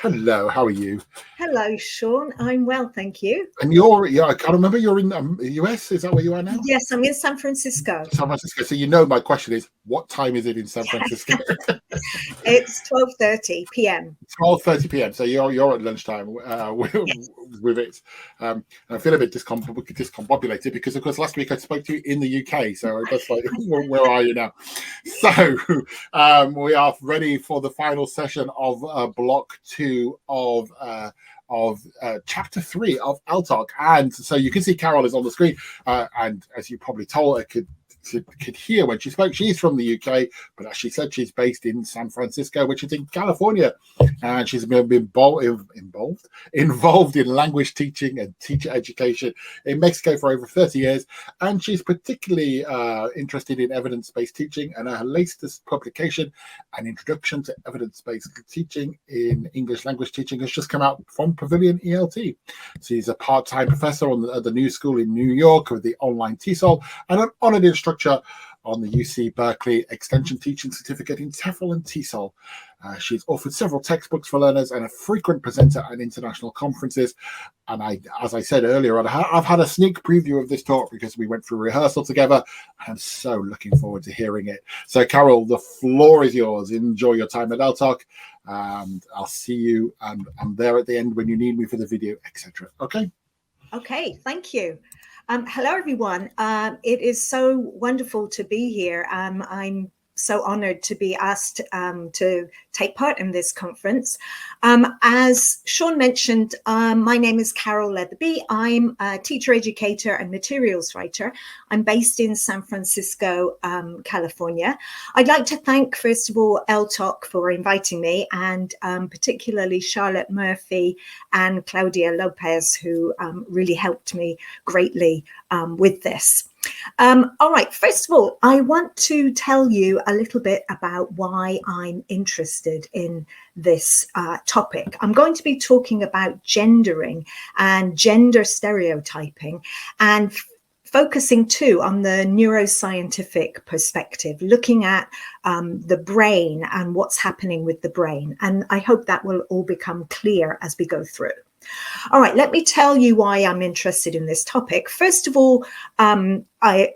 Hello, how are you? Hello, Sean. I'm well, thank you. And I can't remember, you're in the US, is that where you are now? Yes, I'm in San Francisco. San Francisco. So my question is, what time is it in San Francisco? It's 12:30 p.m. 12:30 p.m. So you're at lunchtime Yes. with it. I feel a bit discombobulated because, of course, last week I spoke to you in the UK. So that's like, where are you now? So we are ready for the final session of block 2 of chapter 3 of ELTOC. And so you can see Carol is on the screen. And as you probably told, I could hear when she spoke, she's from the UK, but as she said, she's based in San Francisco, which is in California, and she's been involved in language teaching and teacher education in Mexico for over 30 years, and she's particularly interested in evidence-based teaching, and her latest publication, An Introduction to Evidence-Based Teaching in English Language Teaching, has just come out from Pavilion ELT. She's a part-time professor at the New School in New York with the online TESOL, and an honored instructor on the UC Berkeley Extension Teaching Certificate in TEFL and TESOL. She's authored several textbooks for learners and a frequent presenter at international conferences. And as I said earlier, I've had a sneak preview of this talk because we went through rehearsal together. I'm so looking forward to hearing it. So, Carol, the floor is yours. Enjoy your time at ELTOC. And I'll see you. And I'm there at the end when you need me for the video, etc. Okay? Okay, thank you. Hello, everyone. It is so wonderful to be here. I'm so honored to be asked to take part in this conference. As Sean mentioned, my name is Carol Lethaby. I'm a teacher educator and materials writer. I'm based in San Francisco, California. I'd like to thank, first of all, ELTOC for inviting me, and particularly Charlotte Murphy and Claudia Lopez, who really helped me greatly with this. All right, first of all, I want to tell you a little bit about why I'm interested in this topic. I'm going to be talking about gendering and gender stereotyping, and focusing too on the neuroscientific perspective, looking at the brain and what's happening with the brain. And I hope that will all become clear as we go through. All right, let me tell you why I'm interested in this topic. First of all, I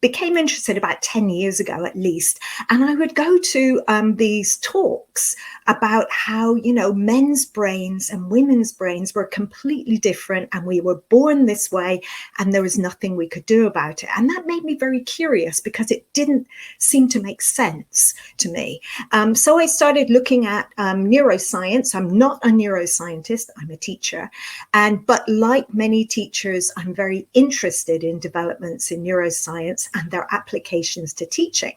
became interested about 10 years ago at least, and I would go to these talks about how, you know, men's brains and women's brains were completely different, and we were born this way and there was nothing we could do about it. And that made me very curious because it didn't seem to make sense to me. So I started looking at neuroscience. I'm not a neuroscientist, I'm a teacher, but like many teachers, I'm very interested in developments in neuroscience and their applications to teaching.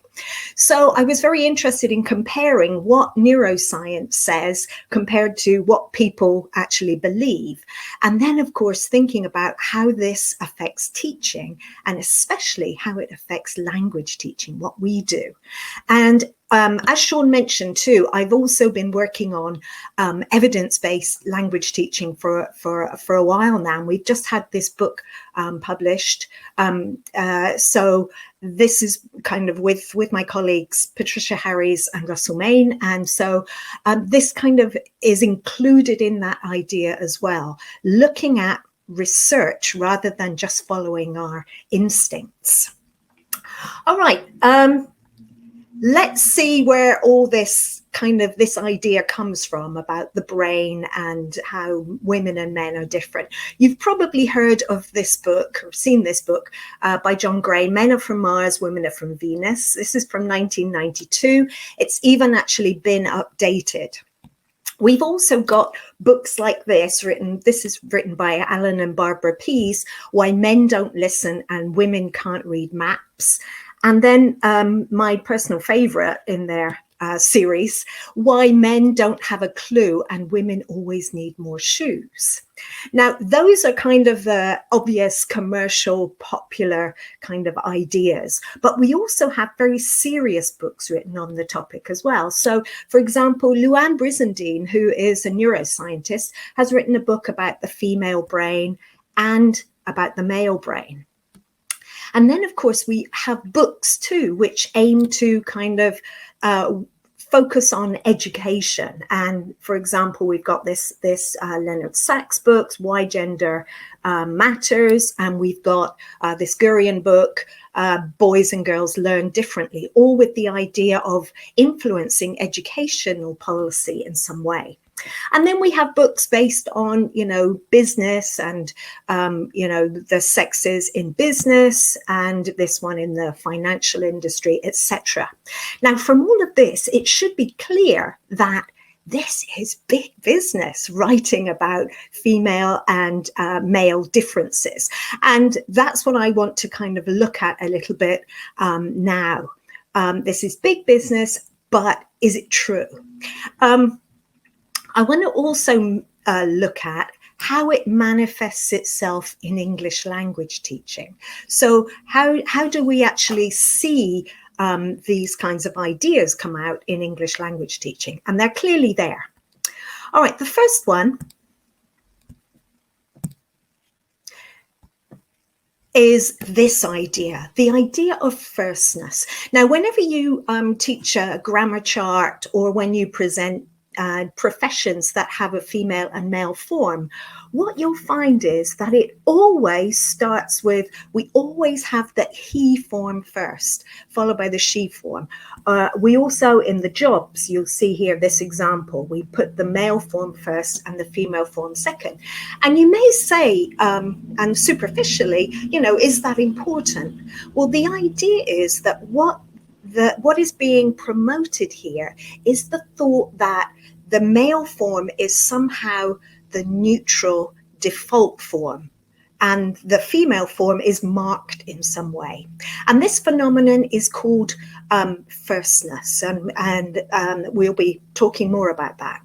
So I was very interested in comparing what neuroscience says compared to what people actually believe. And then, of course, thinking about how this affects teaching, and especially how it affects language teaching, what we do. And as Sean mentioned too, I've also been working on evidence-based language teaching for a while now. And we've just had this book published. So this is kind of with my colleagues, Patricia Harries and Russell Main. And so this kind of is included in that idea as well, looking at research rather than just following our instincts. All right. Let's see where all this idea comes from about the brain and how women and men are different. You've probably heard of this book or seen this book by John Gray, Men Are From Mars, Women Are From Venus. This is from 1992. It's even actually been updated. We've also got books like this written. This is written by Alan and Barbara Pease, Why Men Don't Listen and Women Can't Read Maps. And then my personal favorite in their series, Why Men Don't Have a Clue and Women Always Need More Shoes. Now, those are kind of the obvious commercial, popular kind of ideas, but we also have very serious books written on the topic as well. So, for example, Luann Brizendine, who is a neuroscientist, has written a book about the female brain and about the male brain. And then, of course, we have books too, which aim to kind of focus on education. And for example, we've got this Leonard Sachs books, Why Gender Matters, and we've got this Gurian book, Boys and Girls Learn Differently, all with the idea of influencing educational policy in some way. And then we have books based on, business and, the sexes in business, and this one in the financial industry, etc. Now, from all of this, it should be clear that this is big business, writing about female and male differences. And that's what I want to kind of look at a little bit now. This is big business, but is it true? I want to also look at how it manifests itself in English language teaching. So how do we actually see these kinds of ideas come out in English language teaching? And they're clearly there. All right, the first one is this idea, the idea of firstness. Now, whenever you teach a grammar chart, or when you present professions that have a female and male form, what you'll find is that it always starts with, we always have the he form first, followed by the she form. We also, in the jobs, you'll see here this example, we put the male form first and the female form second. And you may say, and superficially, is that important? Well, the idea is that what is being promoted here is the thought that the male form is somehow the neutral default form, and the female form is marked in some way. And this phenomenon is called firstness, and we'll be talking more about that.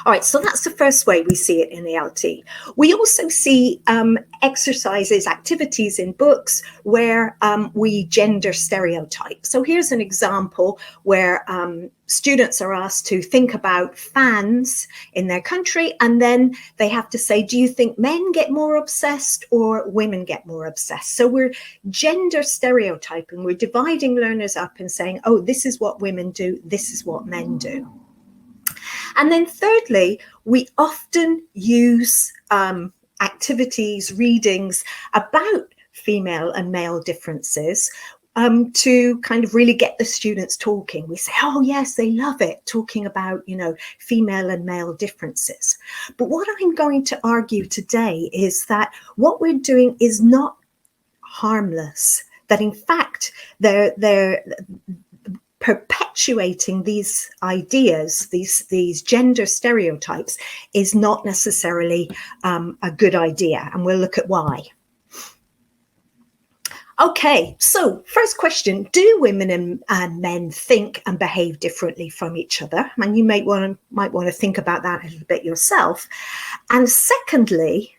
All right, so that's the first way we see it in ELT. We also see exercises, activities in books where we gender stereotype. So here's an example where students are asked to think about fans in their country, and then they have to say, do you think men get more obsessed or women get more obsessed? So we're gender stereotyping. We're dividing learners up and saying, oh, this is what women do, this is what men do. And then thirdly, we often use activities, readings about female and male differences to kind of really get the students talking. We say, oh, yes, they love it, talking about, female and male differences. But what I'm going to argue today is that what we're doing is not harmless, that in fact, they're perpetuating these ideas, these gender stereotypes, is not necessarily a good idea. And we'll look at why. Okay, so first question, do women and men think and behave differently from each other? And you might want to think about that a little bit yourself. And secondly,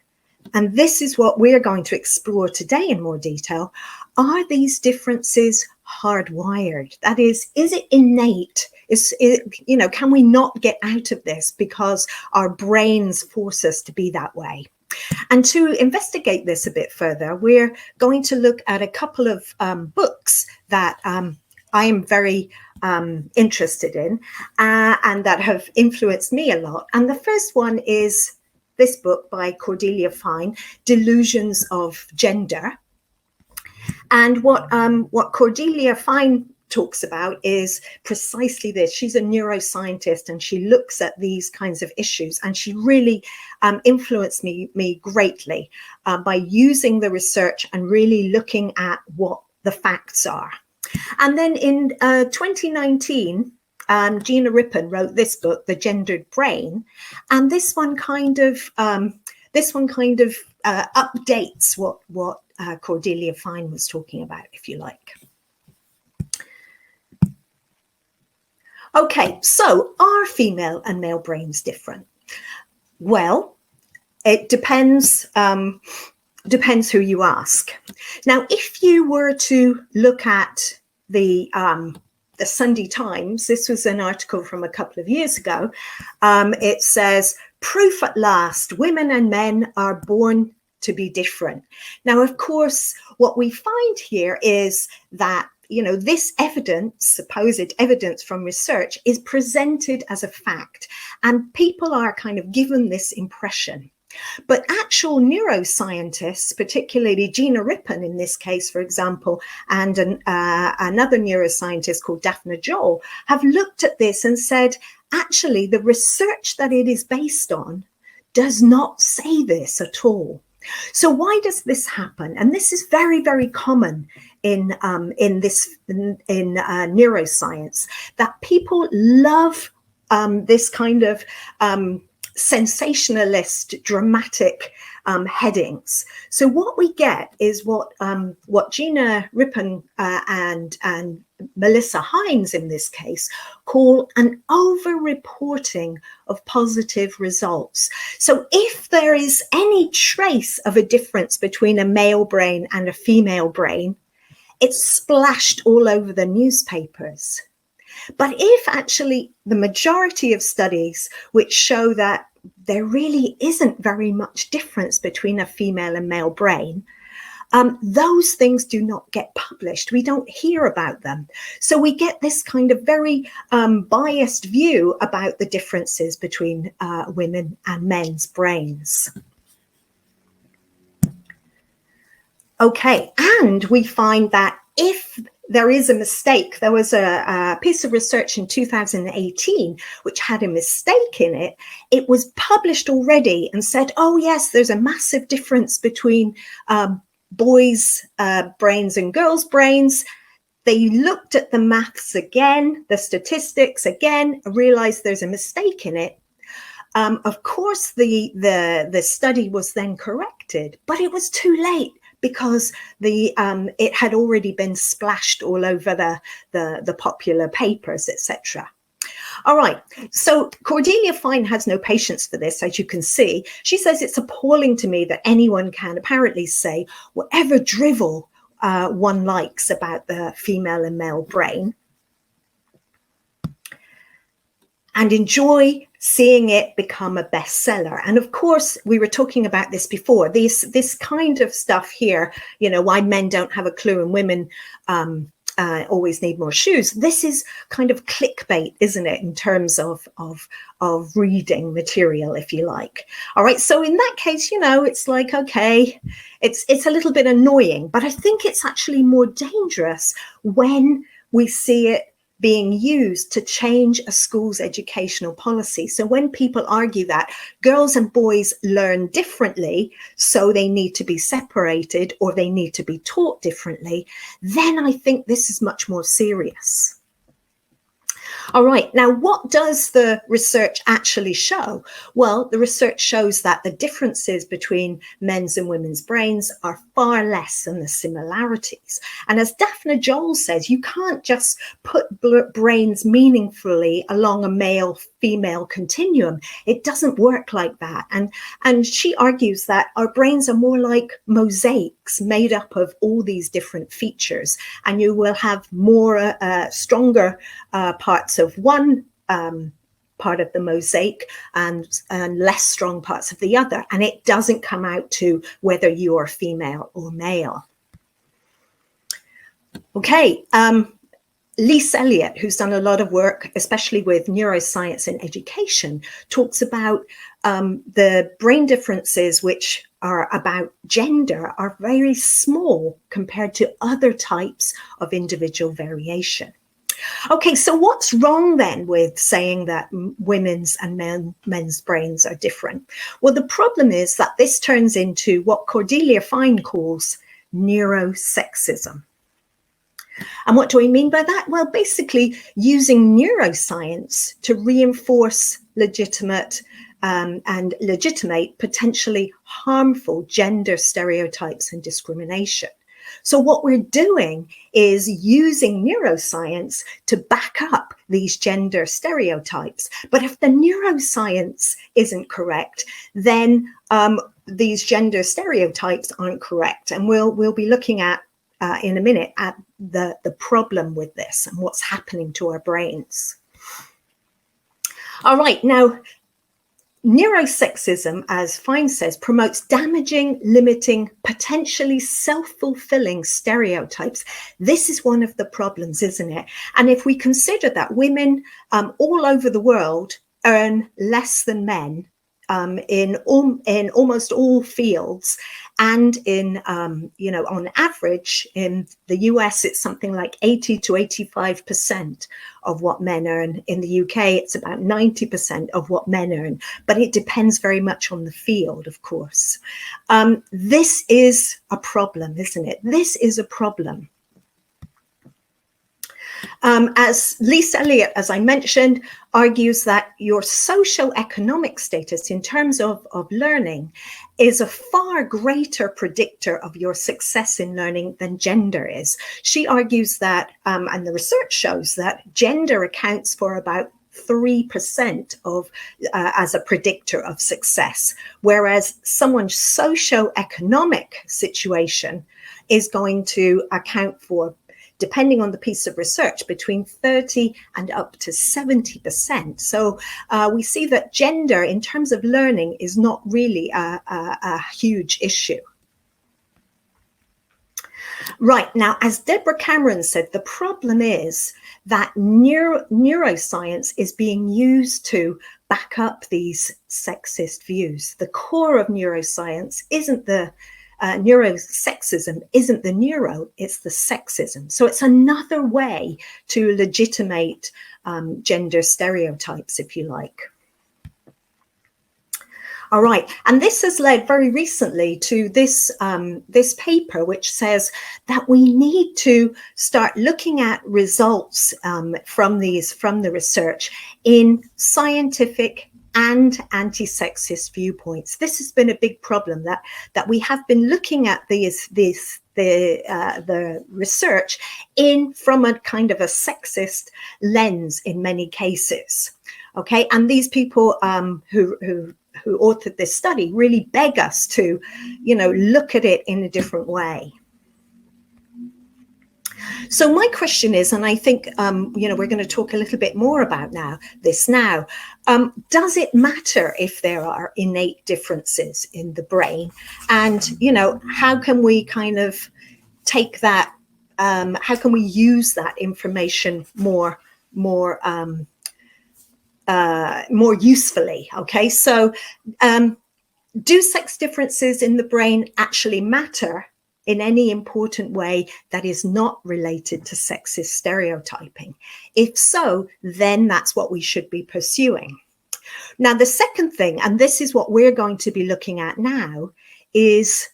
and this is what we're going to explore today in more detail, are these differences hardwired? That is it innate? Can we not get out of this because our brains force us to be that way? And to investigate this a bit further, we're going to look at a couple of books that I am very interested in and that have influenced me a lot. And the first one is this book by Cordelia Fine, Delusions of Gender. And what Cordelia Fine talks about is precisely this. She's a neuroscientist and she looks at these kinds of issues, and she really influenced me greatly by using the research and really looking at what the facts are. And then in 2019, Gina Rippon wrote this book, The Gendered Brain, and this one kind of updates what Cordelia Fine was talking about, if you like. Okay, so are female and male brains different? Well, it depends who you ask. Now, if you were to look at the Sunday Times, this was an article from a couple of years ago. It says, proof at last, women and men are born to be different. Now, of course, what we find here is that, you know, this evidence, supposed evidence from research, is presented as a fact, and people are kind of given this impression. But actual neuroscientists, particularly Gina Rippon in this case, for example, and another neuroscientist called Daphne Joel, have looked at this and said, actually, the research that it is based on does not say this at all. So why does this happen? And this is very, very common in neuroscience, that people love this kind of sensationalist, dramatic headings. So what we get is what Gina Rippon and Melissa Hines in this case call an over-reporting of positive results. So if there is any trace of a difference between a male brain and a female brain, it's splashed all over the newspapers. But if actually the majority of studies which show that there really isn't very much difference between a female and male brain, those things do not get published. We don't hear about them. So we get this kind of very biased view about the differences between women and men's brains. Okay, and we find that if there is a mistake, there was a piece of research in 2018 which had a mistake in it. It was published already and said, oh yes, there's a massive difference between boys' brains and girls' brains. They looked at the maths again, the statistics again, realized there's a mistake in it. Of course, the study was then corrected, but it was too late, because it had already been splashed all over the popular papers, etc. All right, so Cordelia Fine has no patience for this, as you can see. She says, it's appalling to me that anyone can apparently say whatever drivel one likes about the female and male brain and enjoy seeing it become a bestseller. And of course, we were talking about this before, this kind of stuff here, you know, why men don't have a clue and women always need more shoes. This is kind of clickbait, isn't it, in terms of reading material, if you like. All right, so in that case, you know, it's like, okay, it's a little bit annoying, but I think it's actually more dangerous when we see it being used to change a school's educational policy. So when people argue that girls and boys learn differently, so they need to be separated or they need to be taught differently, then I think this is much more serious. All right, now what does the research actually show? Well, the research shows that the differences between men's and women's brains are far less than the similarities. And as Daphne Joel says, you can't just put brains meaningfully along a male-female continuum. It doesn't work like that. And she argues that our brains are more like mosaics made up of all these different features, and you will have more stronger parts of one part of the mosaic and less strong parts of the other. And it doesn't come out to whether you are female or male. Okay, Lise Elliott, who's done a lot of work, especially with neuroscience and education, talks about the brain differences which are about gender are very small compared to other types of individual variation. Okay, so what's wrong then with saying that women's and men's brains are different? Well, the problem is that this turns into what Cordelia Fine calls neurosexism. And what do I mean by that? Well, basically using neuroscience to reinforce legitimate and legitimate potentially harmful gender stereotypes and discrimination. So what we're doing is using neuroscience to back up these gender stereotypes. But if the neuroscience isn't correct, then these gender stereotypes aren't correct. And we'll be looking at in a minute at the problem with this and what's happening to our brains. All right, now Neurosexism, as Fine says, promotes damaging, limiting, potentially self-fulfilling stereotypes. This is one of the problems, isn't it? And if we consider that women all over the world earn less than men in almost all fields, and in on average in the US it's something like 80 to 85% of what men earn. In the UK it's about 90% of what men earn, but it depends very much on the field, of course. This is a problem, isn't it? This is a problem. As Lisa Elliott, as I mentioned, argues that your socioeconomic status in terms of learning is a far greater predictor of your success in learning than gender is. She argues that, and the research shows that gender accounts for about 3% of as a predictor of success, whereas someone's socioeconomic situation is going to account for, depending on the piece of research, between 30 and up to 70%. So we see that gender in terms of learning is not really a huge issue. Right, now, as Deborah Cameron said, the problem is that neuroscience is being used to back up these sexist views. The core of neuroscience isn't the neurosexism isn't the neuro, it's the sexism. So it's another way to legitimate gender stereotypes, if you like. All right, and this has led very recently to this paper, which says that we need to start looking at results from the research in scientific and anti-sexist viewpoints. This has been a big problem, that we have been looking at the research from a kind of a sexist lens in many cases. Okay, and these people who authored this study really beg us to, look at it in a different way. So my question is, and I think, we're going to talk a little bit more about this now. Does it matter if there are innate differences in the brain? And, how can we kind of take that, how can we use that information more usefully? Okay, so do sex differences in the brain actually matter in any important way that is not related to sexist stereotyping? If so, then that's what we should be pursuing. Now, the second thing, and this is what we're going to be looking at now, is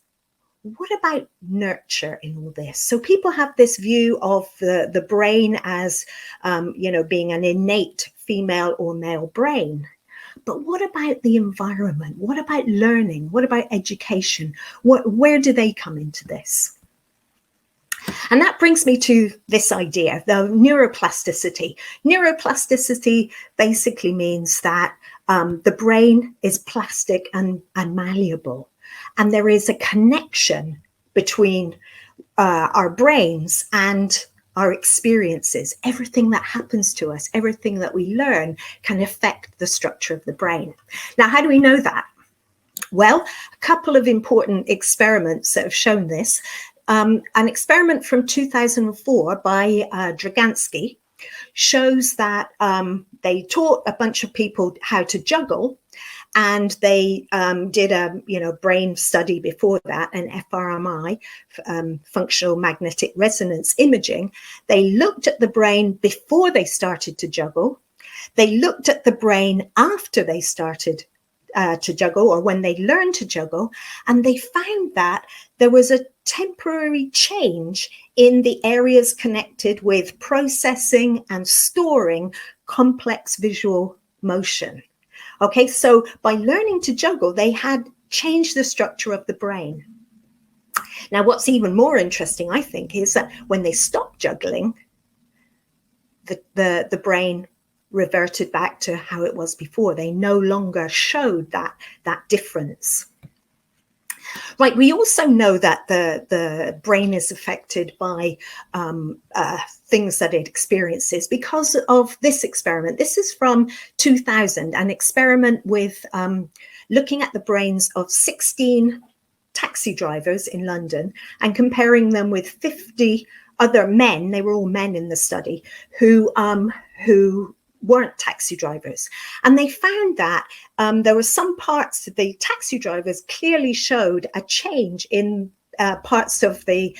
what about nurture in all this? So people have this view of the brain as, being an innate female or male brain. But what about the environment? What about learning? What about education? Where do they come into this? And that brings me to this idea, the neuroplasticity. Neuroplasticity basically means that the brain is plastic and malleable. And there is a connection between our brains and our experiences. Everything that happens to us, everything that we learn can affect the structure of the brain. Now, how do we know that? Well, a couple of important experiments that have shown this. An experiment from 2004 by Dragansky shows that they taught a bunch of people how to juggle, and they did a brain study before that, an fMRI, functional magnetic resonance imaging. They looked at the brain before they started to juggle. They looked at the brain after they started to juggle, or when they learned to juggle, and they found that there was a temporary change in the areas connected with processing and storing complex visual motion. Okay, so by learning to juggle, they had changed the structure of the brain. Now, what's even more interesting, I think, is that when they stopped juggling, the brain reverted back to how it was before. They no longer showed that difference. Right. We also know that the brain is affected by things that it experiences because of this experiment. This is from 2000, an experiment with looking at the brains of 16 taxi drivers in London and comparing them with 50 other men. They were all men in the study who weren't taxi drivers. And they found that there were some parts of the taxi drivers clearly showed a change in parts of the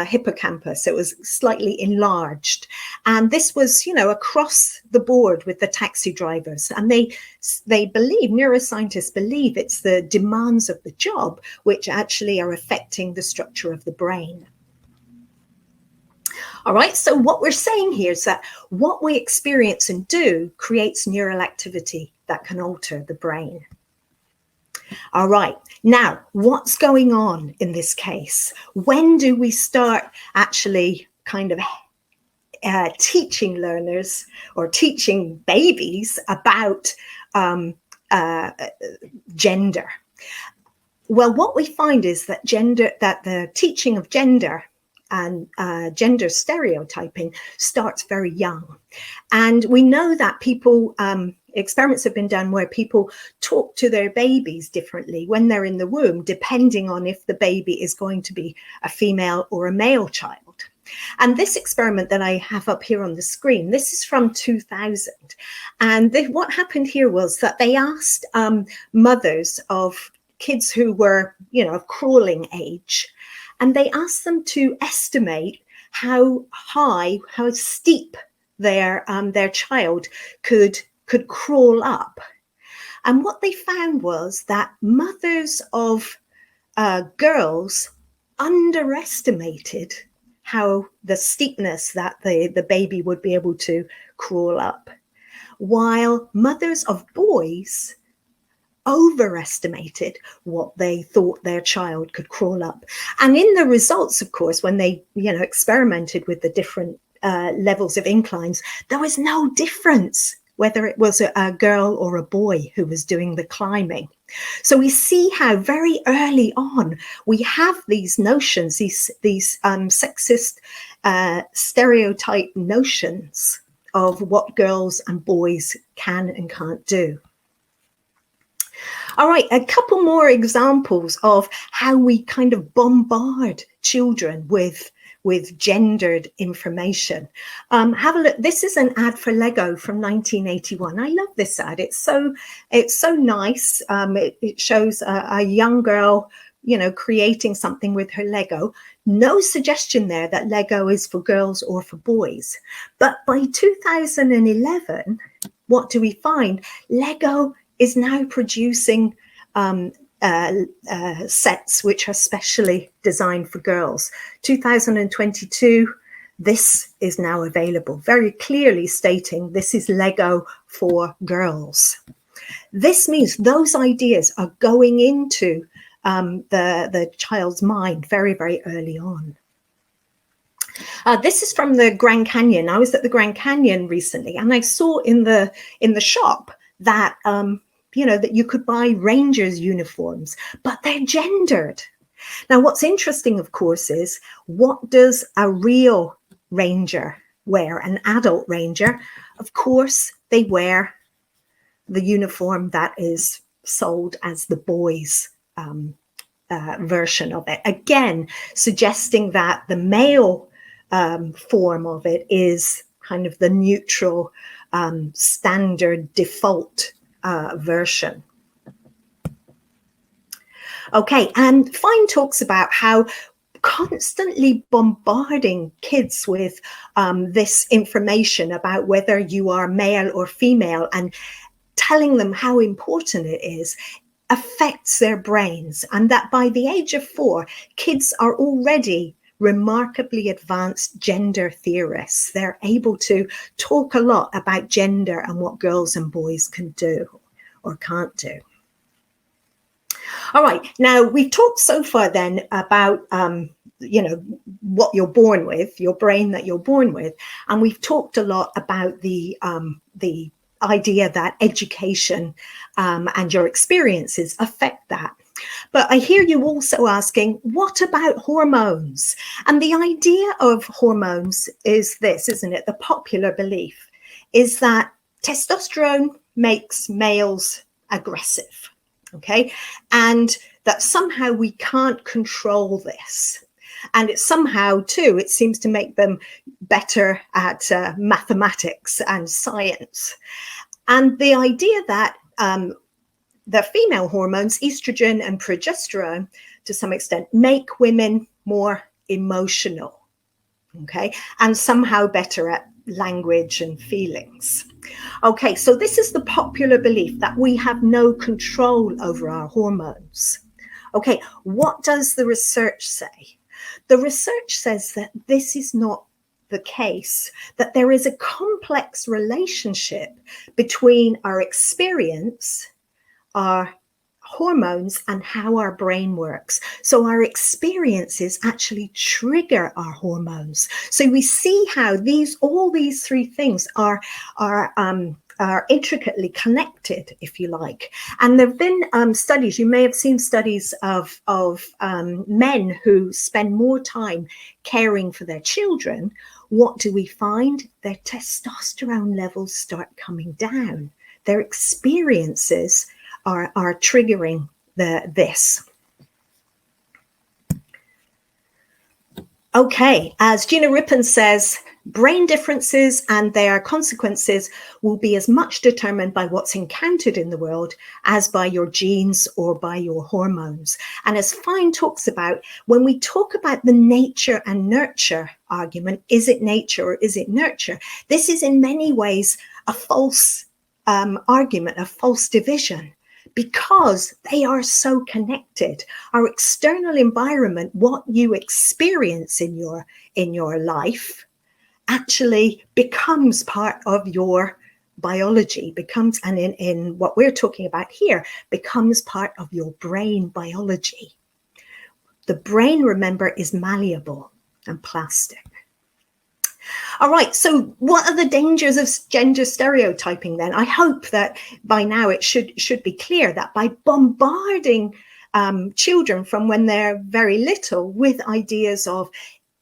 hippocampus. It was slightly enlarged. And this was, across the board with the taxi drivers. And they believe, neuroscientists believe it's the demands of the job which actually are affecting the structure of the brain. All right, so what we're saying here is that what we experience and do creates neural activity that can alter the brain. All right, now what's going on in this case? When do we start actually kind of teaching learners or teaching babies about gender? Well, what we find is that the teaching of gender and gender stereotyping starts very young. And we know that people, experiments have been done where people talk to their babies differently when they're in the womb, depending on if the baby is going to be a female or a male child. And this experiment that I have up here on the screen, this is from 2000. And what happened here was that they asked mothers of kids who were, of crawling age, and they asked them to estimate how steep their child could crawl up. And what they found was that mothers of girls underestimated how the steepness that the baby would be able to crawl up, while mothers of boys overestimated what they thought their child could crawl up. And in the results, of course, when they experimented with the different levels of inclines, there was no difference whether it was a girl or a boy who was doing the climbing. So we see how very early on we have these notions, these sexist stereotype notions of what girls and boys can and can't do. All right, a couple more examples of how we kind of bombard children with gendered information. Have a look. This is an ad for Lego from 1981. I love this ad. It's so nice. It shows a young girl, creating something with her Lego. No suggestion there that Lego is for girls or for boys. But by 2011, what do we find? Lego is now producing sets which are specially designed for girls. 2022, this is now available, very clearly stating this is Lego for girls. This means those ideas are going into the child's mind very, very early on. This is from the Grand Canyon. I was at the Grand Canyon recently, and I saw in the shop that that you could buy rangers uniforms, but they're gendered. Now, what's interesting, of course, is what does a real ranger wear, an adult ranger? Of course, they wear the uniform that is sold as the boys' version of it. Again, suggesting that the male form of it is kind of the neutral, standard default version. Okay, and Fine talks about how constantly bombarding kids with this information about whether you are male or female and telling them how important it is affects their brains, and that by the age of 4, kids are already remarkably advanced gender theorists. They're able to talk a lot about gender and what girls and boys can do or can't do. All right, now we've talked so far then about what you're born with, your brain that you're born with, and we've talked a lot about the idea that education and your experiences affect that. But I hear you also asking, what about hormones? And the idea of hormones is this, isn't it? The popular belief is that testosterone makes males aggressive, okay? And that somehow we can't control this. And it somehow, too, it seems to make them better at mathematics and science. And the idea that the female hormones, estrogen and progesterone, to some extent, make women more emotional, okay, and somehow better at language and feelings. Okay, so this is the popular belief that we have no control over our hormones. Okay, what does the research say? The research says that this is not the case, that there is a complex relationship between our experience, our hormones, and how our brain works. So our experiences actually trigger our hormones. So we see how all these three things are intricately connected, if you like. And there have been studies, you may have seen studies of men who spend more time caring for their children. What do we find? Their testosterone levels start coming down. Their experiences are triggering this. Okay, as Gina Rippon says, brain differences and their consequences will be as much determined by what's encountered in the world as by your genes or by your hormones. And as Fine talks about, when we talk about the nature and nurture argument, is it nature or is it nurture? This is in many ways a false argument, a false division, because they are so connected. Our external environment, what you experience in your life, actually becomes part of your biology, becomes, and in what we're talking about here, becomes part of your brain biology. The brain, remember, is malleable and plastic. All right, so what are the dangers of gender stereotyping then? I hope that by now it should be clear that by bombarding children from when they're very little with ideas of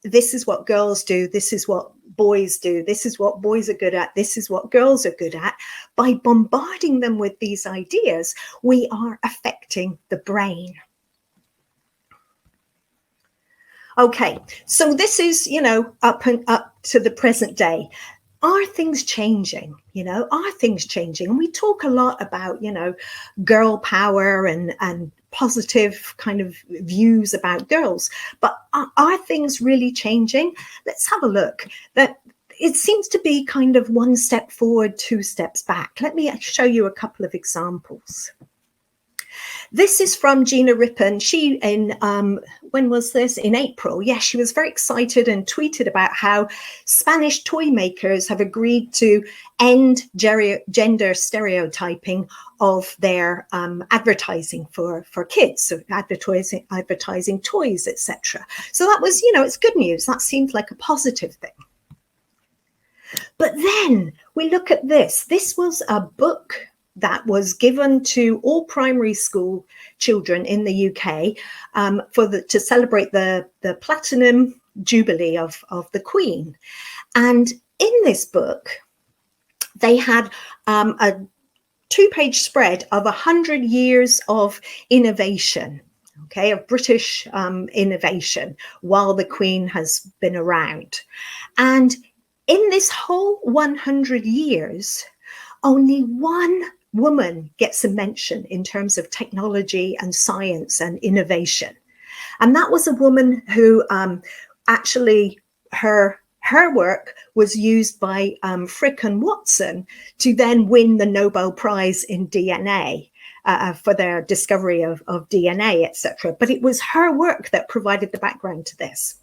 this is what girls do, this is what boys do, this is what boys are good at, this is what girls are good at, by bombarding them with these ideas, we are affecting the brain. Okay, so this is, up to the present day. Are things changing? Are things changing? And we talk a lot about, girl power and positive kind of views about girls. But are things really changing? Let's have a look. That it seems to be kind of one step forward, two steps back. Let me show you a couple of examples. This is from Gina Rippon. She, when was this? In April. Yes, she was very excited and tweeted about how Spanish toy makers have agreed to end gender stereotyping of their advertising for kids, so advertising toys, etc. So that was, it's good news. That seemed like a positive thing. But then we look at this. This was a book that was given to all primary school children in the UK to celebrate the Platinum Jubilee of the Queen. And in this book, they had a 2-page spread of 100 years of innovation, okay, of British innovation while the Queen has been around. And in this whole 100 years, only one woman gets a mention in terms of technology and science and innovation. And that was a woman who actually her work was used by Frick and Watson to then win the Nobel Prize in DNA for their discovery of DNA, etc. But it was her work that provided the background to this.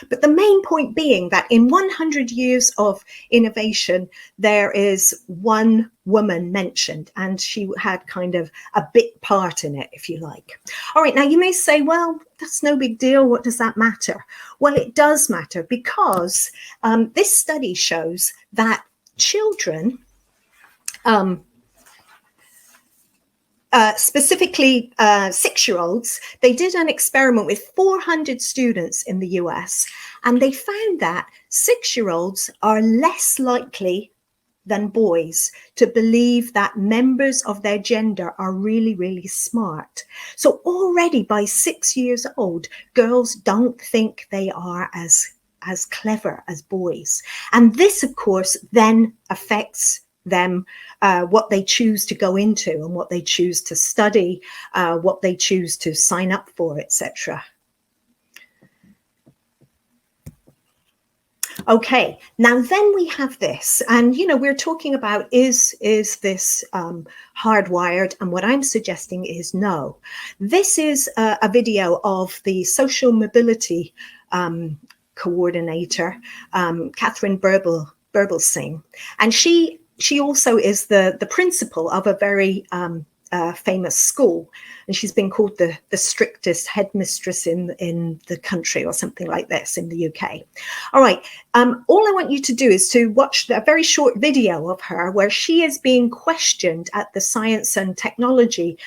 But the main point being that in 100 years of innovation, there is one woman mentioned, and she had kind of a bit part in it, if you like. All right, now you may say, well, that's no big deal. What does that matter? Well, it does matter because this study shows that children specifically 6-year-olds, they did an experiment with 400 students in the US, and they found that 6-year-olds are less likely than boys to believe that members of their gender are really, really smart. So already by 6 years old, girls don't think they are as clever as boys. And this, of course, then affects them, what they choose to go into and what they choose to study, what they choose to sign up for, etc. Okay, now then we have this, and we're talking about is this hardwired, and what I'm suggesting is no. This is a video of the social mobility coordinator, Catherine Berbelsing, and she also is the principal of a very famous school, and she's been called the strictest headmistress in the country or something like this in the UK. All right, all I want you to do is to watch a very short video of her where she is being questioned at the Science and Technology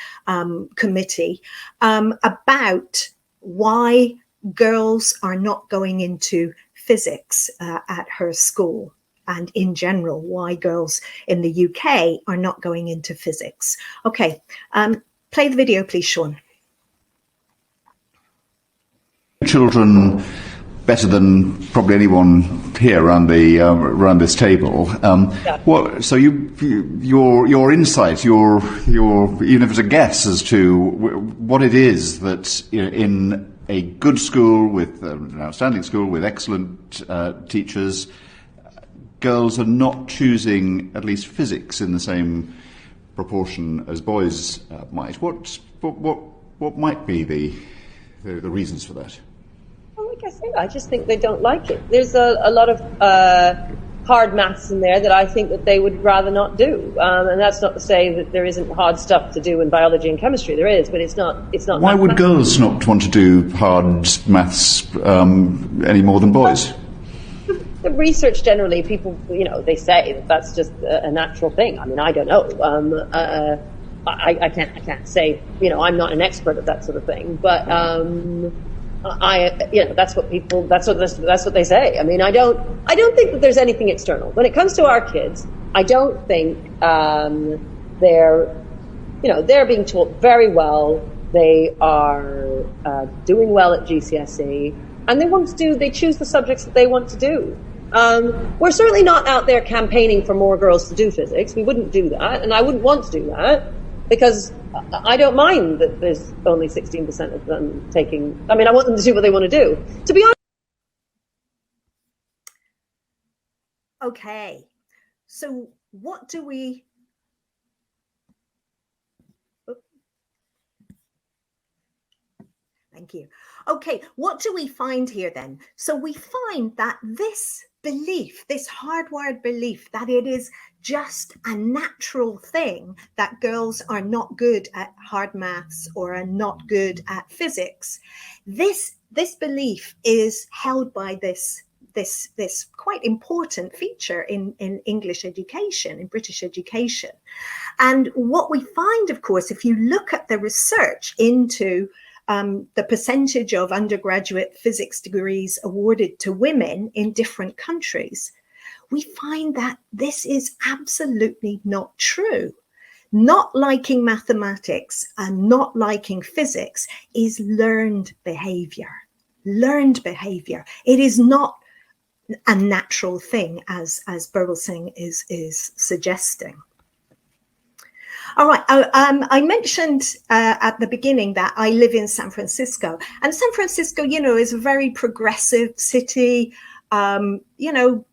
Committee about why girls are not going into physics at her school, and in general, why girls in the UK are not going into physics. Okay, play the video, please, Sean. Children better than probably anyone here around this table. So your insight, your even if it's a guess as to what it is that in a good school with an outstanding school with excellent teachers, girls are not choosing at least physics in the same proportion as boys might. What might be the reasons for that? Well, like I said, I just think they don't like it. There's a lot of hard maths in there that I think that they would rather not do, and that's not to say that there isn't hard stuff to do in biology and chemistry. There is, but it's not. Why would girls not want to do hard maths any more than boys? The research generally, people, they say that that's just a natural thing. I mean, I don't know. I can't say. I'm not an expert at that sort of thing, but that's what people. That's what they say. I mean, I don't think that there's anything external when it comes to our kids. I don't think they're being taught very well. They are doing well at GCSE, and they choose the subjects that they want to do. We're certainly not out there campaigning for more girls to do physics. We wouldn't do that, and I wouldn't want to do that, because I don't mind that there's only 16% of them taking. I mean, I want them to do what they want to do. To be honest. Okay, so what do we? Thank you. Okay, what do we find here then? So we find that this belief, this hardwired belief that it is just a natural thing that girls are not good at hard maths or are not good at physics, this belief is held by this quite important feature in English education, in British education. And what we find, of course, if you look at the research into the percentage of undergraduate physics degrees awarded to women in different countries, we find that this is absolutely not true. Not liking mathematics and not liking physics is learned behavior. Learned behavior. It is not a natural thing, as Berbelsing is suggesting. All right, I mentioned at the beginning that I live in San Francisco, and San Francisco, is a very progressive city.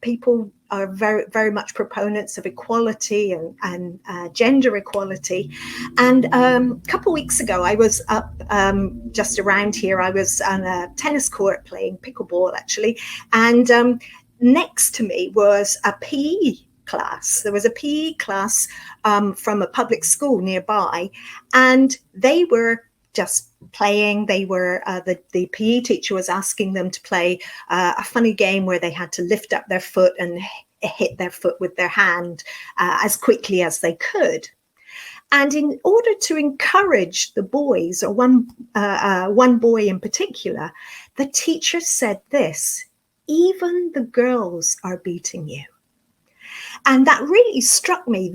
People are very, very much proponents of equality and gender equality. And a couple of weeks ago, I was up just around here. I was on a tennis court playing pickleball, actually, and next to me was a PE class. There was a PE class from a public school nearby, and they were just playing. They were the PE teacher was asking them to play a funny game where they had to lift up their foot and hit their foot with their hand as quickly as they could. And in order to encourage the boys, or one boy in particular, the teacher said this: even the girls are beating you. And that really struck me.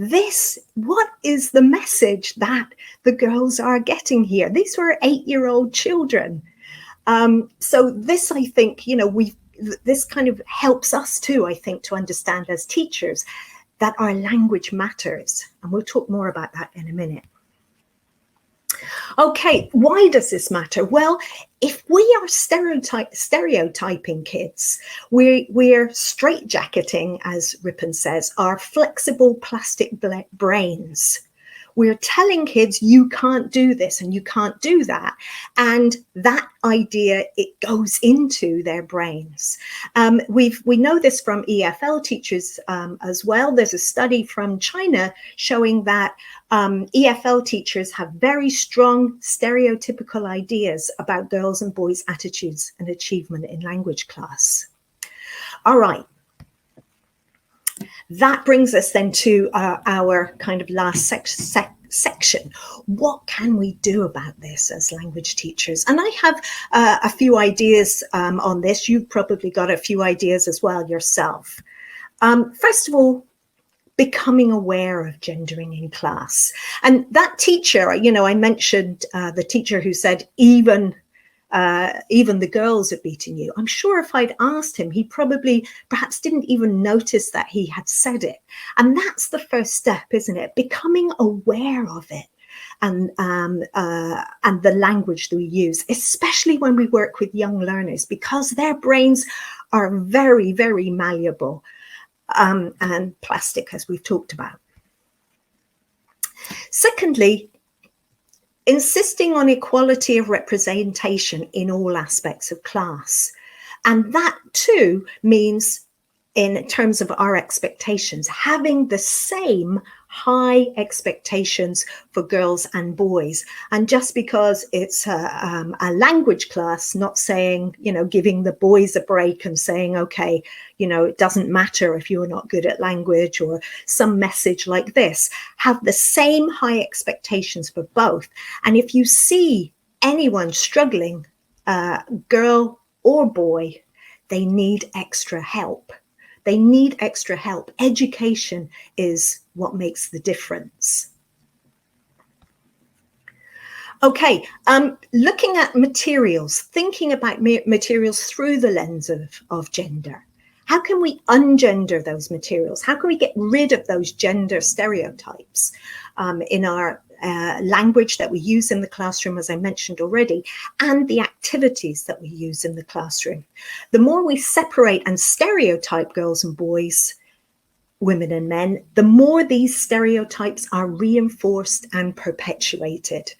What is the message that the girls are getting here? These were 8-year-old children. So this, I think, this kind of helps us too, I think, to understand as teachers that our language matters. And we'll talk more about that in a minute. Okay, why does this matter? Well, if we are stereotyping kids, we're straitjacketing, as Ripon says, our flexible plastic brains. We're telling kids, you can't do this and you can't do that. And that idea, it goes into their brains. We know this from EFL teachers as well. There's a study from China showing that EFL teachers have very strong stereotypical ideas about girls' and boys' attitudes and achievement in language class. All right. That brings us then to our kind of last section. What can we do about this as language teachers? And I have a few ideas on this. You've probably got a few ideas as well yourself. First of all, becoming aware of gendering in class. And that teacher, I mentioned the teacher who said, even the girls are beating you. I'm sure if I'd asked him, he probably perhaps didn't even notice that he had said it. And that's the first step, isn't it? Becoming aware of it and the language that we use, especially when we work with young learners, because their brains are very, very malleable and plastic, as we've talked about. Secondly, insisting on equality of representation in all aspects of class. And that too means, in terms of our expectations, having the same high expectations for girls and boys. And just because it's a language class, not saying, giving the boys a break and saying, okay, it doesn't matter if you're not good at language, or some message like this. Have the same high expectations for both. And if you see anyone struggling, girl or boy, they need extra help. They need extra help. Education is what makes the difference. Okay, looking at materials, thinking about materials through the lens of gender. How can we ungender those materials? How can we get rid of those gender stereotypes in our language that we use in the classroom, as I mentioned already, and the activities that we use in the classroom? The more we separate and stereotype girls and boys, women and men, the more these stereotypes are reinforced and perpetuated.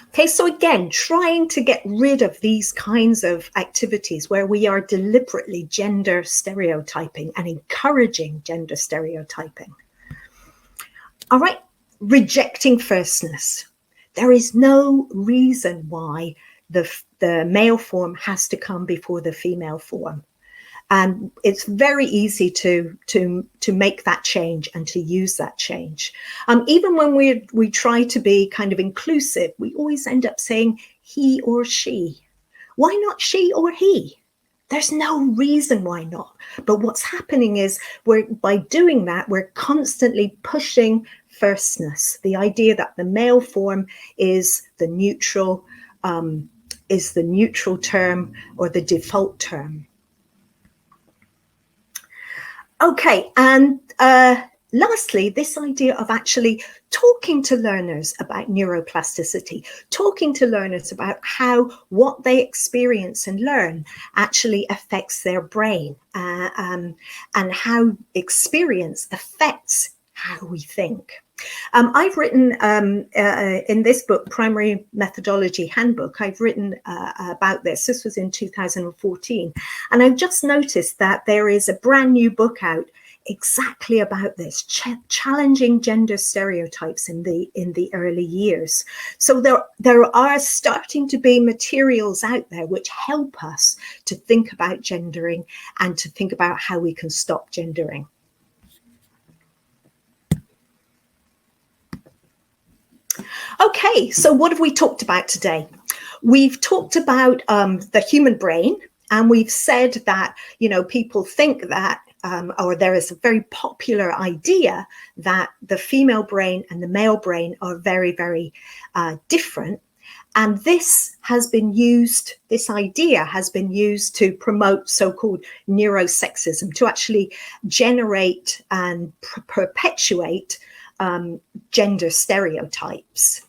Okay, so again, trying to get rid of these kinds of activities where we are deliberately gender stereotyping and encouraging gender stereotyping. All right, rejecting firstness. There is no reason why the male form has to come before the female form. And it's very easy to make that change and to use that change. Even when we try to be kind of inclusive, we always end up saying he or she. Why not she or he? There's no reason why not. But what's happening is by doing that, we're constantly pushing firstness, the idea that the male form is the neutral term or the default term. Okay, and lastly, this idea of actually talking to learners about neuroplasticity, talking to learners about how what they experience and learn actually affects their brain, and how experience affects how we think. I've written in this book, Primary Methodology Handbook, I've written about this. This was in 2014. And I've just noticed that there is a brand new book out exactly about this, challenging gender stereotypes in the early years. So there are starting to be materials out there which help us to think about gendering and to think about how we can stop gendering. Okay, so what have we talked about today? We've talked about the human brain, and we've said that, people think that, or there is a very popular idea that the female brain and the male brain are very, very different. And this idea has been used to promote so-called neurosexism, to actually generate and perpetuate gender stereotypes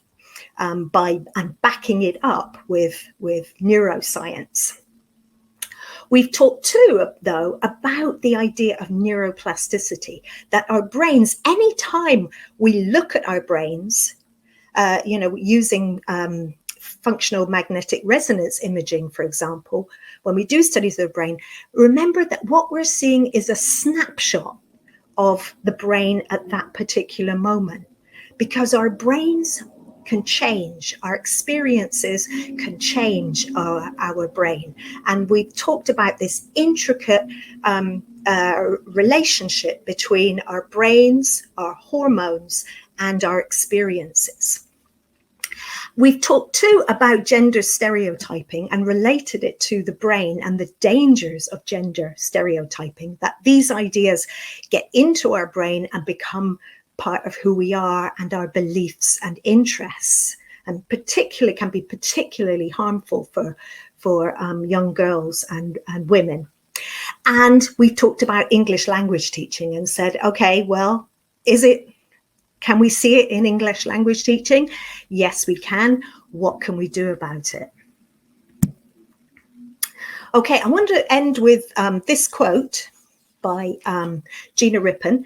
by backing it up with neuroscience. We've talked too, though, about the idea of neuroplasticity, that our brains, anytime we look at our brains, using functional magnetic resonance imaging, for example, when we do studies of the brain, remember that what we're seeing is a snapshot of the brain at that particular moment, because our brains can change, our experiences can change our brain. And we've talked about this intricate relationship between our brains, our hormones, and our experiences. We've talked too about gender stereotyping and related it to the brain and the dangers of gender stereotyping, that these ideas get into our brain and become part of who we are and our beliefs and interests, and can be particularly harmful for young girls and women. And we've talked about English language teaching and said, okay, well, can we see it in English language teaching? Yes, we can. What can we do about it? Okay, I want to end with this quote by Gina Rippon.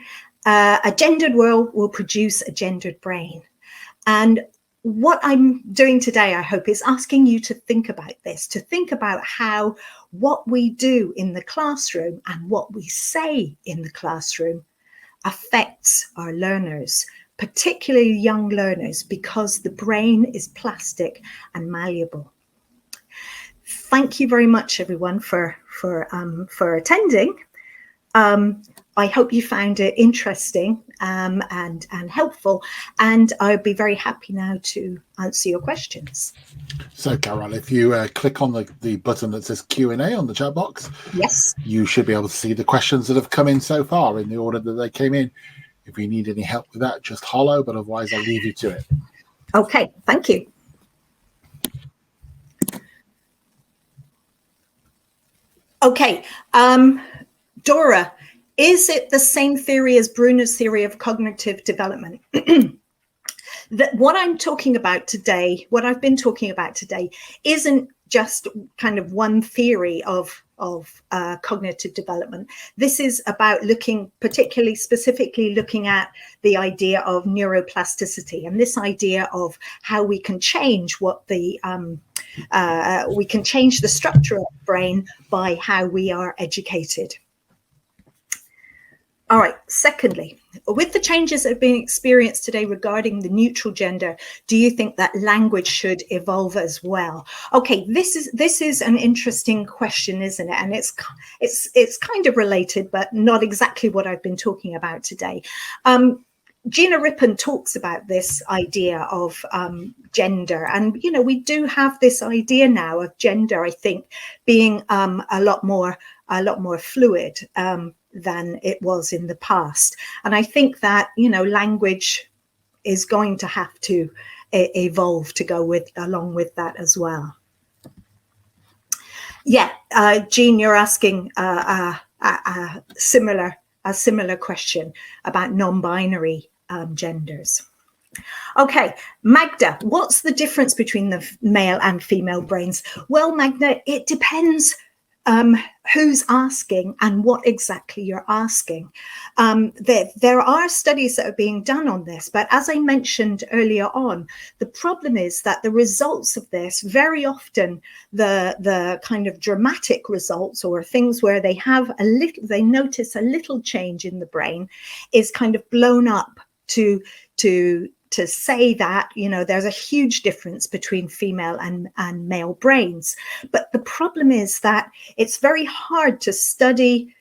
A gendered world will produce a gendered brain. And what I'm doing today, I hope, is asking you to think about this, to think about how what we do in the classroom and what we say in the classroom affects our learners, particularly young learners, because the brain is plastic and malleable. Thank you very much, everyone, for attending. I hope you found it interesting and helpful, and I'd be very happy now to answer your questions. So, Carol, if you click on the button that says Q&A on the chat box, yes, you should be able to see the questions that have come in so far in the order that they came in. If you need any help with that, just hollow, but otherwise I'll leave you to it. Okay, thank you. Okay, Dora, is it the same theory as Bruner's theory of cognitive development? That what I'm talking about today, what I've been talking about today, isn't just kind of one theory of cognitive development. This is about specifically looking at the idea of neuroplasticity, and this idea of how we can change we can change the structure of the brain by how we are educated. All right, secondly, with the changes that have been experienced today regarding the neutral gender, do you think that language should evolve as well? Okay, this is an interesting question, isn't it? And it's kind of related, but not exactly what I've been talking about today. Gina Rippon talks about this idea of gender, and we do have this idea now of gender, I think, being a lot more fluid than it was in the past. And I think that, language is going to have to evolve to go along with that as well. Yeah, Jean, you're asking a similar question about non-binary genders. Okay, Magda, what's the difference between the male and female brains? Well, Magda, it depends who's asking and what exactly you're asking. There are studies that are being done on this, but as I mentioned earlier on, the problem is that the results of this, very often the kind of dramatic results or things where they notice a little change in the brain, is kind of blown up to say that, there's a huge difference between female and male brains. But the problem is that it's very hard to study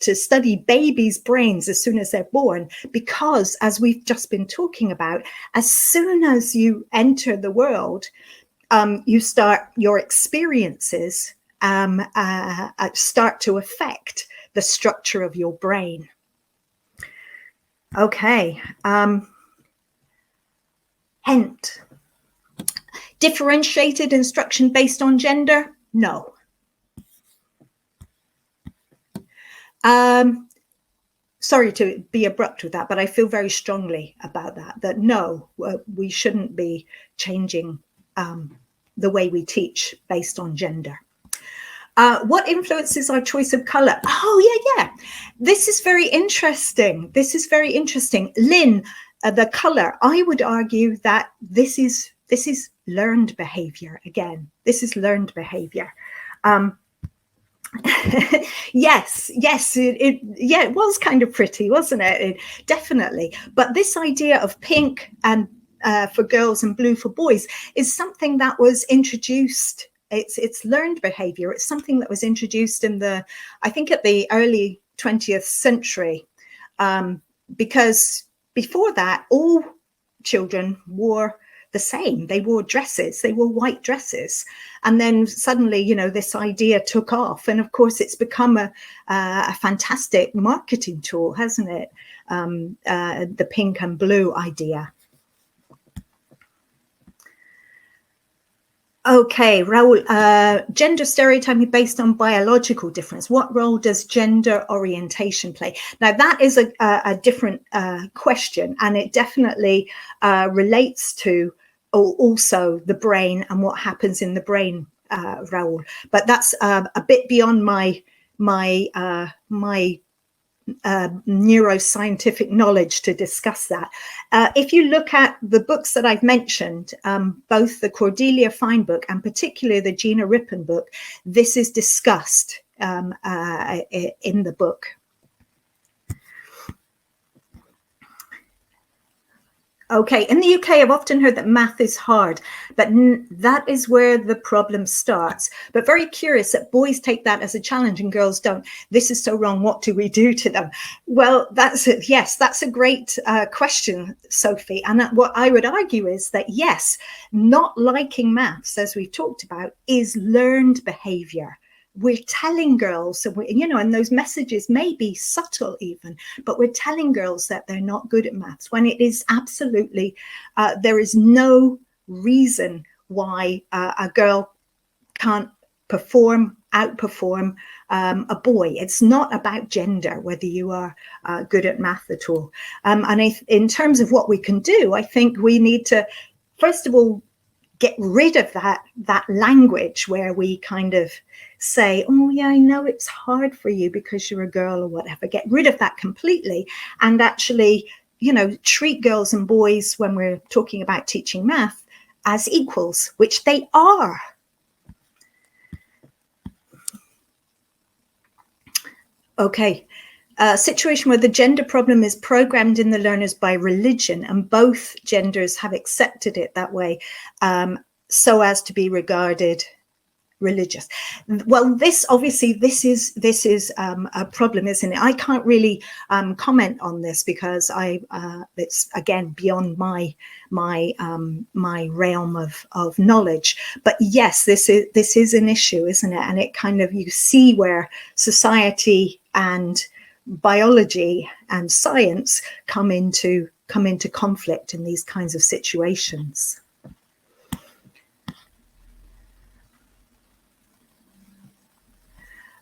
to study babies' brains as soon as they're born, because, as we've just been talking about, as soon as you enter the world, your experiences start to affect the structure of your brain. Okay. Hint. Differentiated instruction based on gender? No. Sorry to be abrupt with that, but I feel very strongly about that no, we shouldn't be changing the way we teach based on gender. What influences our choice of color? Oh, yeah. This is very interesting. Lynn, the color, I would argue that this is learned behavior again. This is learned behavior. Yes, it was kind of pretty, wasn't it? Definitely. But this idea of pink and for girls and blue for boys is something that was introduced. It's learned behavior. It's something that was introduced I think at the early 20th century, because before that, all children wore the same. They wore dresses, they wore white dresses. And then suddenly, this idea took off. And of course, it's become a fantastic marketing tool, hasn't it? The pink and blue idea. Okay, Raoul, gender stereotyping based on biological difference. What role does gender orientation play? Now, that is a different question, and it definitely relates to also the brain and what happens in the brain, Raoul. But that's a bit beyond my neuroscientific knowledge to discuss that. If you look at the books that I've mentioned, both the Cordelia Fine book and particularly the Gina Rippon book, this is discussed in the book. Okay, in the UK, I've often heard that math is hard, but that is where the problem starts. But very curious that boys take that as a challenge and girls don't. This is so wrong. What do we do to them? Well, that's it. Yes, that's a great question, Sophie. And what I would argue is that, yes, not liking maths, as we've talked about, is learned behavior. We're telling girls, and those messages may be subtle even, but we're telling girls that they're not good at maths when it is absolutely, there is no reason why a girl can't outperform a boy. It's not about gender, whether you are good at math at all. And in terms of what we can do, I think we need to, first of all, get rid of that language where we kind of say, oh yeah, I know it's hard for you because you're a girl or whatever. Get rid of that completely and actually, treat girls and boys when we're talking about teaching math as equals, which they are. Okay. A situation where the gender problem is programmed in the learners by religion and both genders have accepted it that way, so as to be regarded religious. Well, this is a problem, isn't it? I can't really comment on this because it's again beyond my realm of knowledge. But yes, this is an issue, isn't it? And it kind of, you see where society and biology and science come into conflict in these kinds of situations.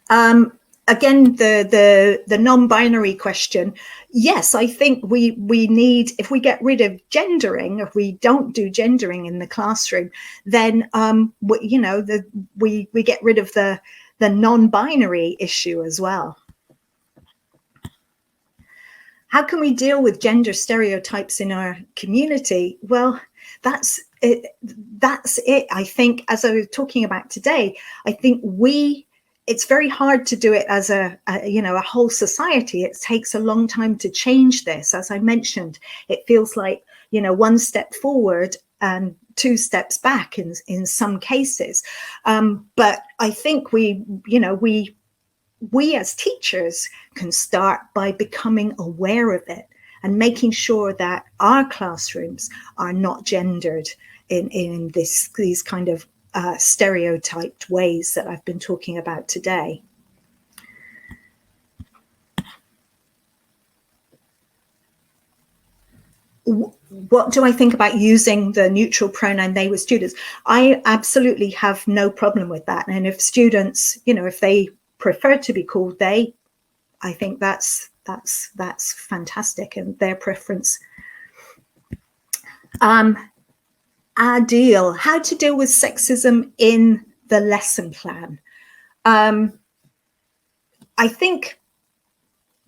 Again, the non-binary question. Yes, I think we need, if we get rid of gendering, if we don't do gendering in the classroom, then we get rid of the non-binary issue as well. How can we deal with gender stereotypes in our community? Well, that's it. I think, as I was talking about today, I think it's very hard to do it as a whole society. It takes a long time to change this. As I mentioned, it feels like, one step forward and 2 steps back in some cases. But I think we we as teachers can start by becoming aware of it and making sure that our classrooms are not gendered in these kind of stereotyped ways that I've been talking about today. What do I think about using the neutral pronoun they with students? I absolutely have no problem with that. And if students, you know, if they prefer to be called they, I think that's fantastic and their preference. Ideal, how to deal with sexism in the lesson plan. I think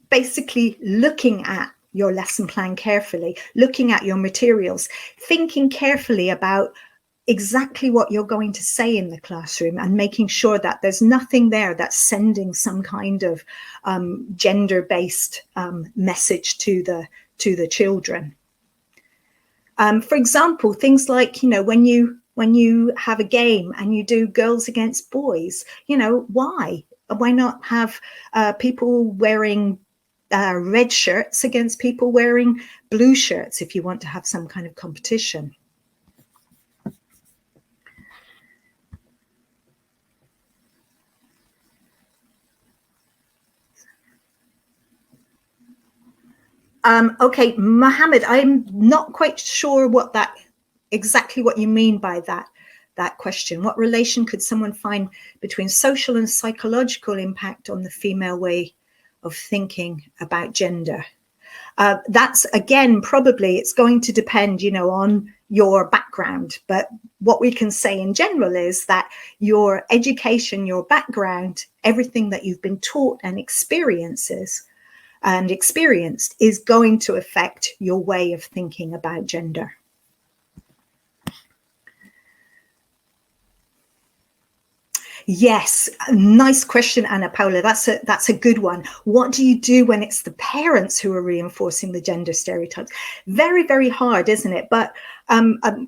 basically looking at your lesson plan carefully, looking at your materials, thinking carefully about exactly what you're going to say in the classroom and making sure that there's nothing there that's sending some kind of gender-based message to the children. For example, things like, you know, when you have a game and you do girls against boys, you know, why not have people wearing red shirts against people wearing blue shirts if you want to have some kind of competition? Okay, Mohammed, I'm not quite sure exactly what you mean by that question. What relation could someone find between social and psychological impact on the female way of thinking about gender? That's, again, probably it's going to depend, you know, on your background. But what we can say in general is that your education, your background, everything that you've been taught and experienced is going to affect your way of thinking about gender. Yes, nice question, Anna Paula. That's a good one. What do you do when it's the parents who are reinforcing the gender stereotypes? Very, very hard, isn't it? But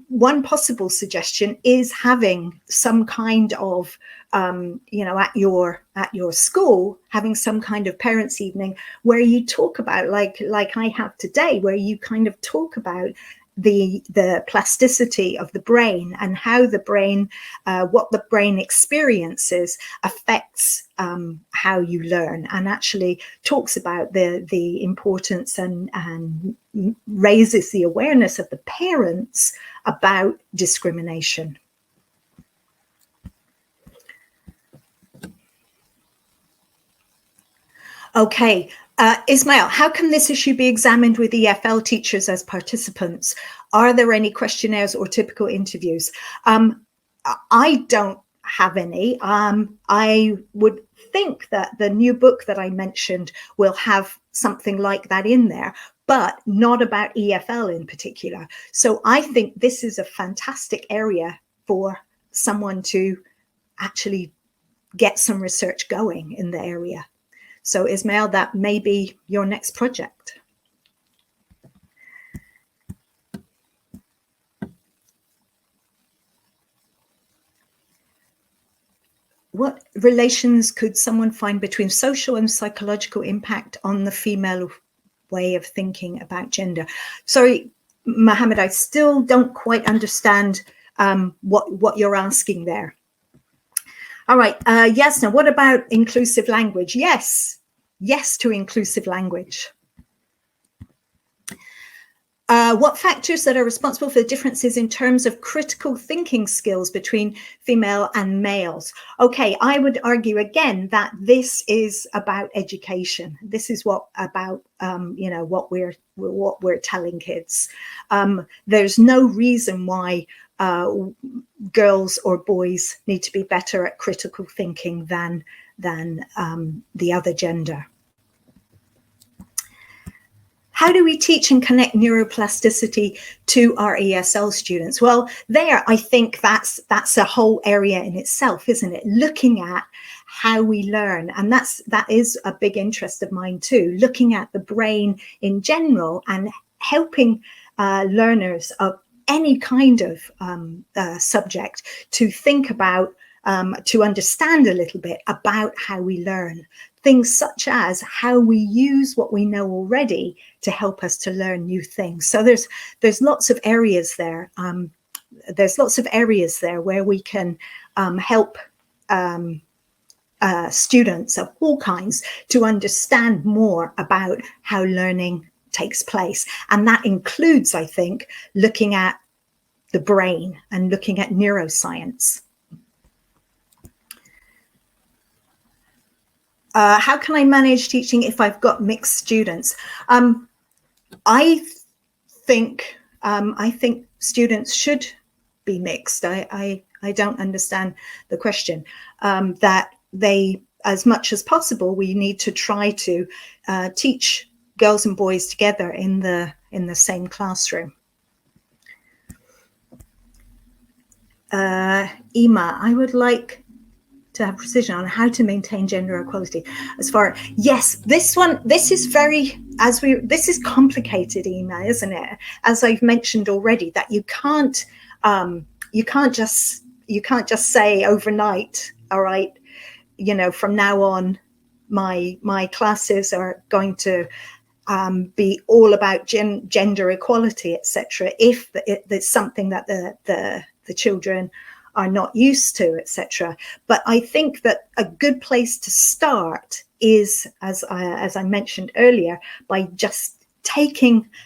one possible suggestion is having some kind of, you know, at your school, having some kind of parents' evening where you talk about, like I have today, where you kind of talk about the plasticity of the brain and how the brain, what the brain experiences affects how you learn, and actually talks about the importance and raises the awareness of the parents about discrimination. Okay. Ismail, how can this issue be examined with EFL teachers as participants? Are there any questionnaires or typical interviews? I don't have any. I would think that the new book that I mentioned will have something like that in there, but not about EFL in particular. So I think this is a fantastic area for someone to actually get some research going in the area. So Ismail, that may be your next project. What relations could someone find between social and psychological impact on the female way of thinking about gender? Sorry, Mohammed, I still don't quite understand what you're asking there. All right, yes, now what about inclusive language? Yes to inclusive language. What factors that are responsible for the differences in terms of critical thinking skills between female and males? Okay, I would argue again that this is about education. This is what about you know, what we're telling kids. There's no reason why girls or boys need to be better at critical thinking than the other gender. How do we teach and connect neuroplasticity to our ESL students? Well, there, I think that's a whole area in itself, isn't it? Looking at how we learn, and that is a big interest of mine too. Looking at the brain in general and helping learners of any kind of subject to think about, to understand a little bit about how we learn. things such as how we use what we know already to help us to learn new things. So there's lots of areas there. There's lots of areas there where we can help students of all kinds to understand more about how learning takes place. And that includes, I think, looking at the brain and looking at neuroscience. How can I manage teaching if I've got mixed students? I think students should be mixed. I don't understand the question. That they, as much as possible, we need to try to teach girls and boys together in the same classroom. Emma, I would like to have precision on how to maintain gender equality. Yes, this is complicated, Emma, isn't it? As I've mentioned already, that you can't just say overnight, all right, from now on, my classes are going to be all about gender equality, etc. If it's something that the children are not used to, etc. But I think that a good place to start is, as I mentioned earlier, by just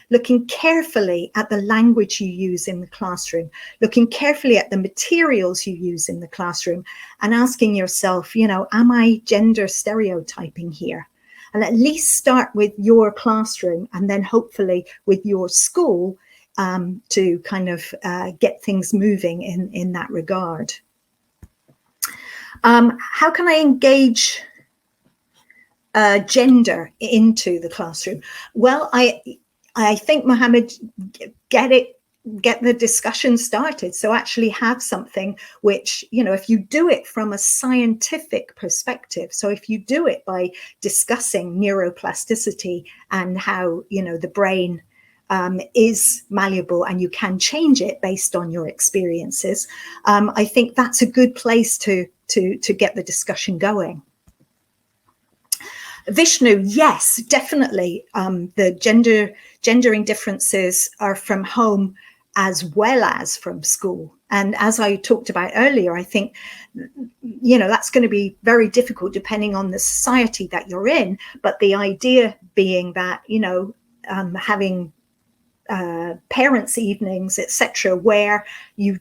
looking carefully at the language you use in the classroom, looking carefully at the materials you use in the classroom, and asking yourself, am I gender stereotyping here? And at least start with your classroom and then hopefully with your school to kind of get things moving in that regard. How can I engage gender into the classroom? Well, I think, Mohammed, get the discussion started. So actually have something which, if you do it from a scientific perspective, so if you do it by discussing neuroplasticity and how, the brain is malleable and you can change it based on your experiences, I think that's a good place to get the discussion going. Vishnu, yes, definitely. The gendering differences are from home as well as from school. And as I talked about earlier, I think, that's going to be very difficult depending on the society that you're in. But the idea being that, having parents' evenings, etc., where you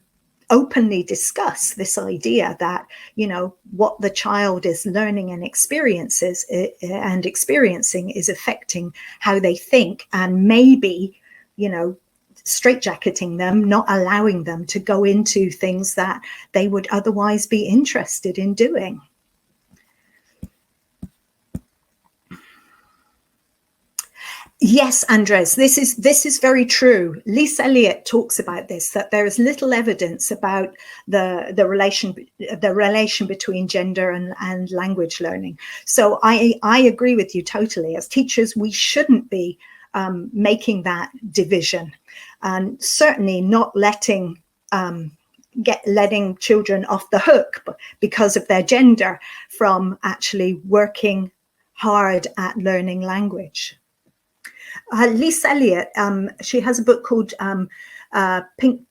openly discuss this idea that, what the child is learning and experiencing is affecting how they think, and maybe, straitjacketing them, not allowing them to go into things that they would otherwise be interested in doing. Yes, Andres, this is very true. Lisa Elliott talks about this, that there is little evidence about the relation between gender and language learning. So I agree with you totally. As teachers, we shouldn't be making that division, and certainly not letting children off the hook because of their gender from actually working hard at learning language. Lisa Elliott, she has a book called Pink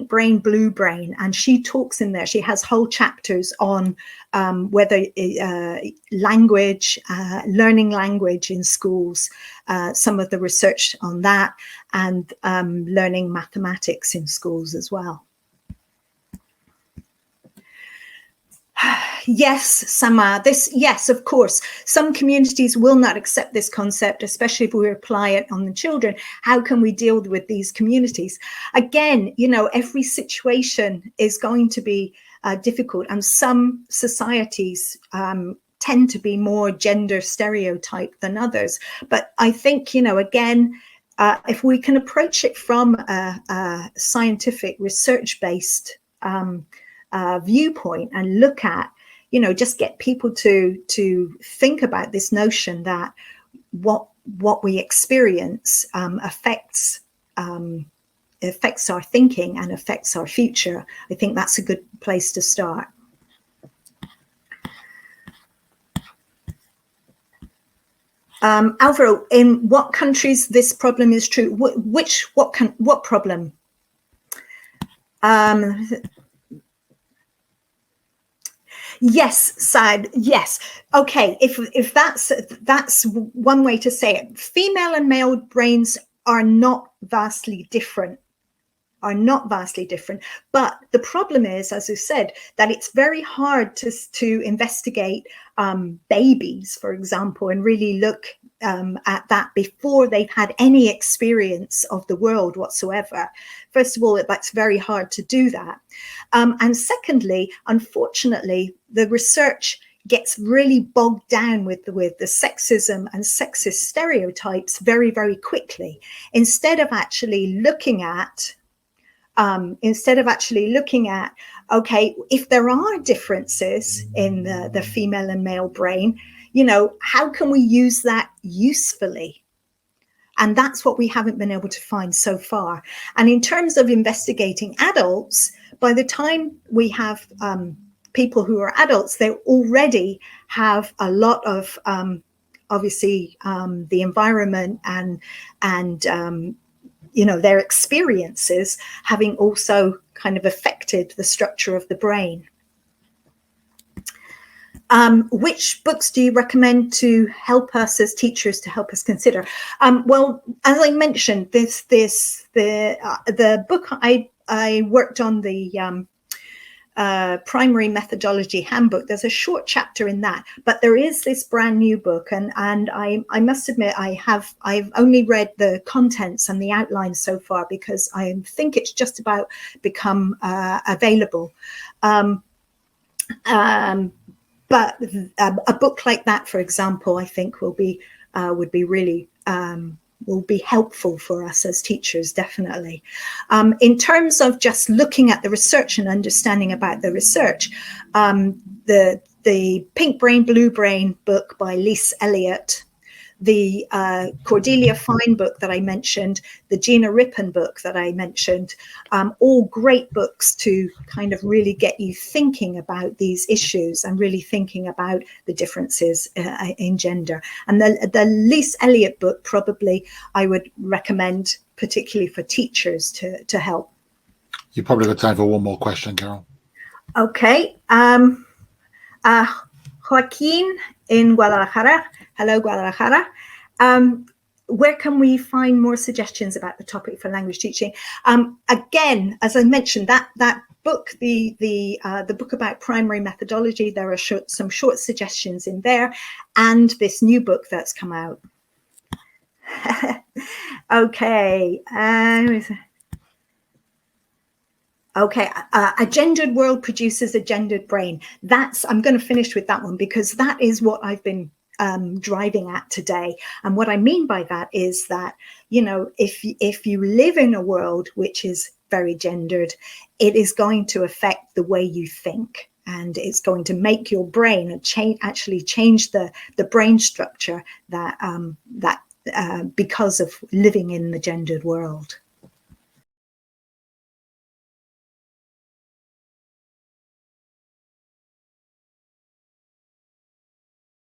Brain, Blue Brain, and she talks in there, she has whole chapters on whether language, learning language in schools, some of the research on that, and learning mathematics in schools as well. Yes, Sama, yes, of course. Some communities will not accept this concept, especially if we apply it on the children. How can we deal with these communities? Again, every situation is going to be difficult, and some societies tend to be more gender stereotyped than others. But I think, again, if we can approach it from a scientific research-based viewpoint and look at, just get people to think about this notion that what we experience affects our thinking and affects our future. I think that's a good place to start. Alvaro, in what countries this problem is true? What problem? Yes, Saad. Yes. Okay. If that's one way to say it. Female and male brains are not vastly different. But the problem is, as you said, that it's very hard to investigate babies, for example, and really look at that before they've had any experience of the world whatsoever. First of all, that's very hard to do that. And secondly, unfortunately, the research gets really bogged down with the sexism and sexist stereotypes very, very quickly, instead of actually looking at okay, if there are differences in the female and male brain, how can we use that usefully? And that's what we haven't been able to find so far. And in terms of investigating adults, by the time we have people who are adults, they already have a lot of, obviously, the environment and their experiences having also kind of affected the structure of the brain. Which books do you recommend to help us as teachers, to help us consider? Well, as I mentioned, the book I worked on, the primary methodology handbook, there's a short chapter in that, but there is this brand new book, and I must admit I've only read the contents and the outlines so far, because I think it's just about become available. But a book like that, for example, I think would be really will be helpful for us as teachers, definitely. In terms of just looking at the research and understanding about the research, the Pink Brain, Blue Brain book by Lise Elliott, the Cordelia Fine book that I mentioned, the Gina Rippon book that I mentioned, all great books to kind of really get you thinking about these issues and really thinking about the differences in gender. And the Lise Elliott book, probably I would recommend, particularly for teachers to help. You probably got time for one more question, Carol. Okay. Joaquin in Guadalajara. Hello, Guadalajara. Where can we find more suggestions about the topic for language teaching? Again, as I mentioned, that book, the book about primary methodology, there are some short suggestions in there, and this new book that's come out. Okay. Okay, a gendered world produces a gendered brain. I'm going to finish with that one, because that is what I've been driving at today. And what I mean by that is that, if you live in a world which is very gendered, it is going to affect the way you think, and it's going to make your brain actually change the brain structure that because of living in the gendered world.